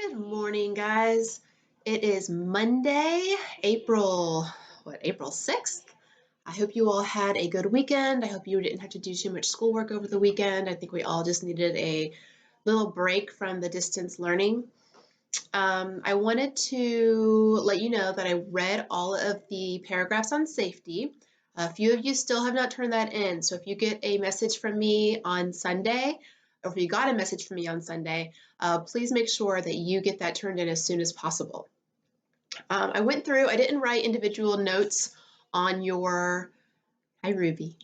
Good morning, guys. It is Monday, April 6th. I hope you all had a good weekend. I hope you didn't have to do too much schoolwork over the weekend. I think we all just needed a little break from the distance learning. I wanted to let you know that I read all of the paragraphs on safety. A few of you still have not turned that in, so if you get a message from me on Sunday, or if you got a message from me on Sunday, please make sure that you get that turned in as soon as possible. I went through, I didn't write individual notes on your, hi Ruby.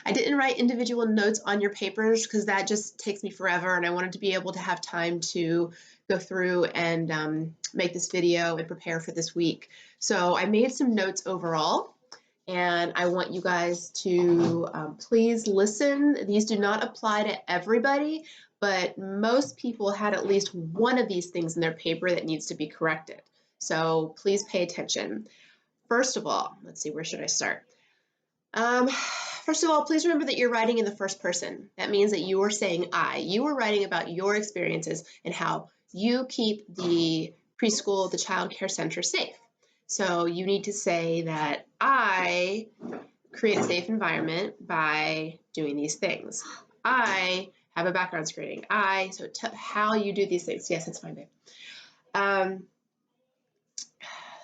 I didn't write individual notes on your papers because that just takes me forever, and I wanted to be able to have time to go through and make this video and prepare for this week. So I made some notes overall, and I want you guys to please listen. These do not apply to everybody, but most people had at least one of these things in their paper that needs to be corrected. So please pay attention. First of all, let's see, where should I start? First of all, please remember that you're writing in the first person. That means that you are saying I. You are writing about your experiences and how you keep the preschool, the child care center safe. So you need to say that I create a safe environment by doing these things. I have a background screening. So how you do these things. Yes, it's fine, babe.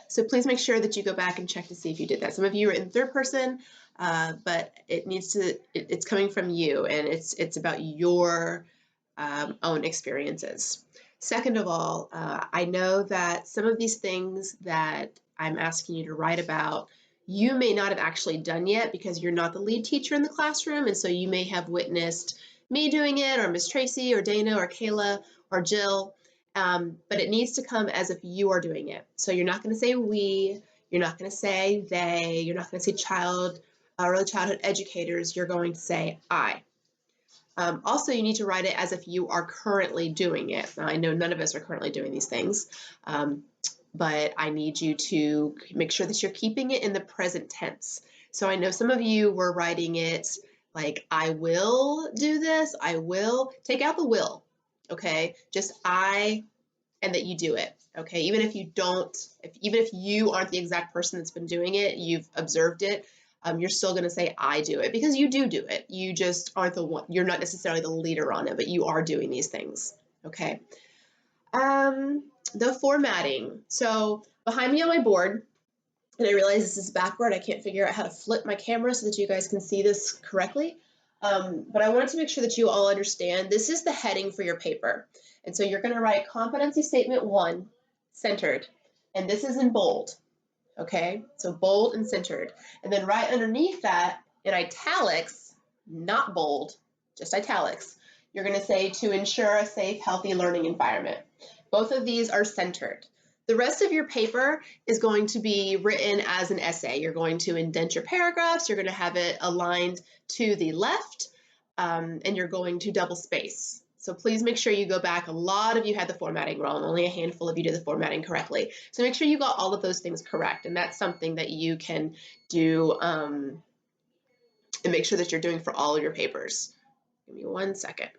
So please make sure that you go back and check to see if you did that. Some of you are in third person, but it's coming from you, and it's about your own experiences. Second of all, I know that some of these things that I'm asking you to write about, you may not have actually done yet because you're not the lead teacher in the classroom, and so you may have witnessed me doing it, or Miss Tracy, or Dana, or Kayla, or Jill, but it needs to come as if you are doing it. So you're not going to say we, you're not going to say they, you're not going to say early childhood educators, you're going to say I. Also, you need to write it as if you are currently doing it. Now, I know none of us are currently doing these things, but I need you to make sure that you're keeping it in the present tense. So I know some of you were writing it like, I will do this, I will. Take out the will, okay? Just I, and that you do it, okay? Even if you aren't the exact person that's been doing it, you've observed it, you're still going to say I do it because you do it. You just aren't the one, you're not necessarily the leader on it, but you are doing these things, okay? The formatting. So behind me on my board, and I realize this is backward, I can't figure out how to flip my camera so that you guys can see this correctly, but I wanted to make sure that you all understand this is the heading for your paper. And so you're going to write competency statement 1, centered, and this is in bold. Okay, so bold and centered. And then right underneath that, in italics, not bold, just italics, you're going to say to ensure a safe, healthy learning environment. Both of these are centered. The rest of your paper is going to be written as an essay. You're going to indent your paragraphs, you're going to have it aligned to the left, and you're going to double space. So please make sure you go back. A lot of you had the formatting wrong. Only a handful of you did the formatting correctly. So make sure you got all of those things correct. And that's something that you can do and make sure that you're doing for all of your papers. Give me 1 second.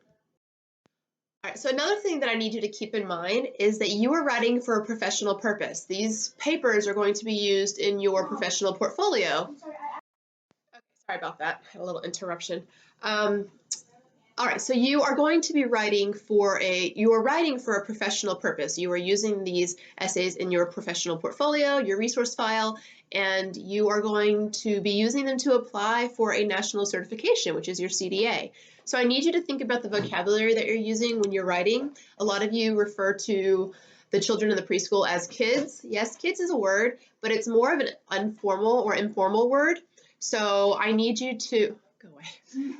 All right, so another thing that I need you to keep in mind is that you are writing for a professional purpose. These papers are going to be used in your professional portfolio. Okay, sorry about that. I had a little interruption. All right, so you are going to be writing for a professional purpose. You are using these essays in your professional portfolio, your resource file, and you are going to be using them to apply for a national certification, which is your CDA. So I need you to think about the vocabulary that you're using when you're writing. A lot of you refer to the children in the preschool as kids. Yes, kids is a word, but it's more of an informal or informal word. So I need you to go away.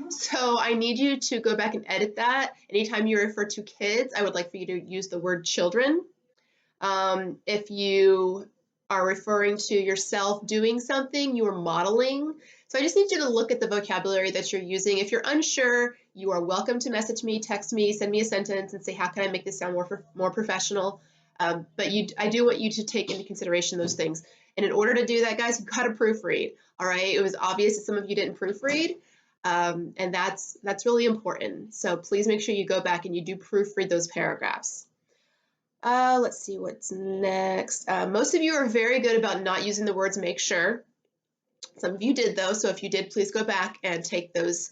So I need you to go back and edit that. Anytime you refer to kids, I would like for you to use the word children. If you are referring to yourself doing something, you are modeling. So I just need you to look at the vocabulary that you're using. If you're unsure, you are welcome to message me, text me, send me a sentence and say, how can I make this sound more professional? But I do want you to take into consideration those things. And in order to do that, guys, you've got to proofread. All right, it was obvious that some of you didn't proofread. And that's really important. So please make sure you go back and you do proofread those paragraphs. Let's see what's next. Most of you are very good about not using the words make sure. Some of you did though, so if you did, please go back and take those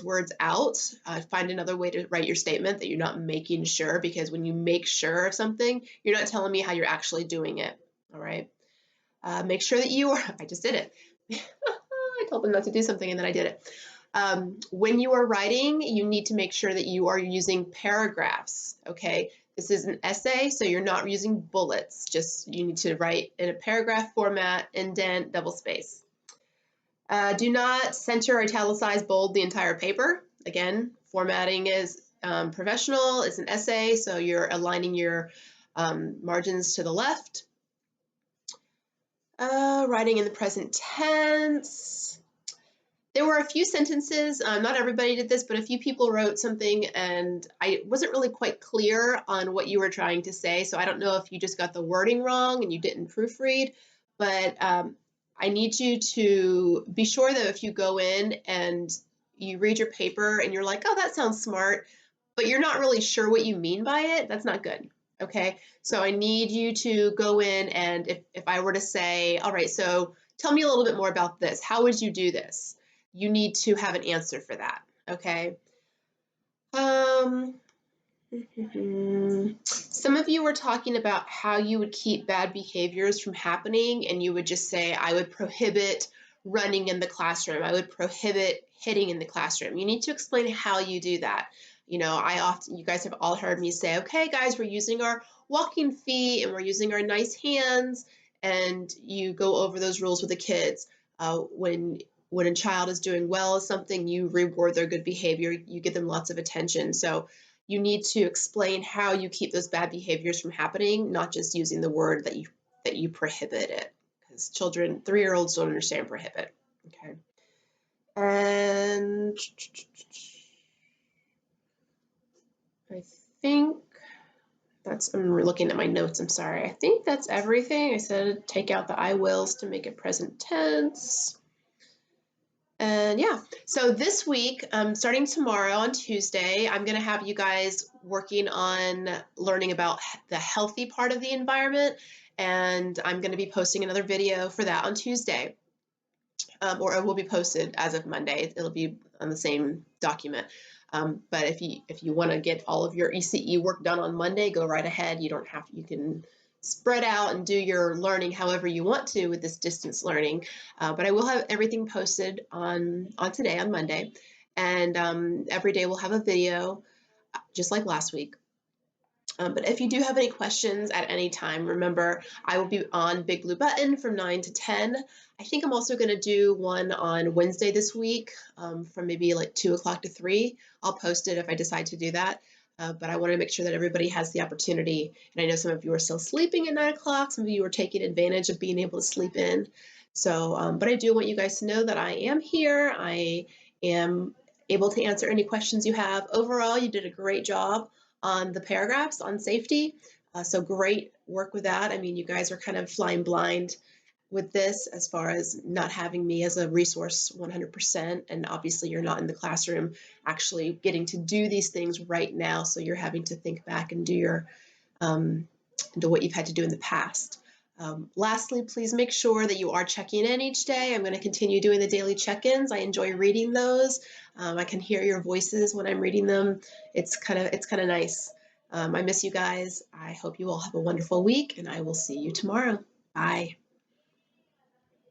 words out. Find another way to write your statement that you're not making sure, because when you make sure of something, you're not telling me how you're actually doing it. All right. Make sure that you are, I just did it. I told them not to do something and then I did it. When you are writing, you need to make sure that you are using paragraphs, okay? This is an essay, so you're not using bullets. Just you need to write in a paragraph format, indent, double space. Do not center, italicize, bold the entire paper. Again, formatting is professional. It's an essay, so you're aligning your margins to the left. Writing in the present tense. There were a few sentences, not everybody did this, but a few people wrote something and I wasn't really quite clear on what you were trying to say. So I don't know if you just got the wording wrong and you didn't proofread, but I need you to be sure that if you go in and you read your paper and you're like, oh, that sounds smart, but you're not really sure what you mean by it, that's not good. Okay, so I need you to go in and if I were to say, all right, so tell me a little bit more about this. How would you do this? You need to have an answer for that, okay? Some of you were talking about how you would keep bad behaviors from happening, and you would just say, I would prohibit running in the classroom. I would prohibit hitting in the classroom. You need to explain how you do that. You know, you guys have all heard me say, okay, guys, we're using our walking feet and we're using our nice hands, and you go over those rules with the kids. When a child is doing well at something, you reward their good behavior, you give them lots of attention. So you need to explain how you keep those bad behaviors from happening, not just using the word that you prohibit it, because children, 3-year-olds don't understand prohibit. Okay. And I think I'm looking at my notes, I'm sorry. I think that's everything. I said take out the I wills to make it present tense. And yeah, so this week, starting tomorrow on Tuesday, I'm going to have you guys working on learning about the healthy part of the environment, and I'm going to be posting another video for that on Tuesday, or it will be posted as of Monday. It'll be on the same document. But if you want to get all of your ECE work done on Monday, go right ahead. You don't have to, you can spread out and do your learning however you want to with this distance learning. But I will have everything posted on today, on Monday. And every day we'll have a video, just like last week. But if you do have any questions at any time, remember, I will be on Big Blue Button from 9 to 10. I think I'm also going to do one on Wednesday this week from maybe like 2 o'clock to 3. I'll post it if I decide to do that. But I want to make sure that everybody has the opportunity. And I know some of you are still sleeping at 9 o'clock. Some of you are taking advantage of being able to sleep in. So, but I do want you guys to know that I am here. I am able to answer any questions you have. Overall, you did a great job on the paragraphs on safety. So great work with that. I mean, you guys are kind of flying blind with this as far as not having me as a resource 100%. And obviously you're not in the classroom actually getting to do these things right now. So you're having to think back and do your, do what you've had to do in the past. Lastly, please make sure that you are checking in each day. I'm going to continue doing the daily check-ins. I enjoy reading those. I can hear your voices when I'm reading them. It's kind of nice. I miss you guys. I hope you all have a wonderful week, and I will see you tomorrow. Bye.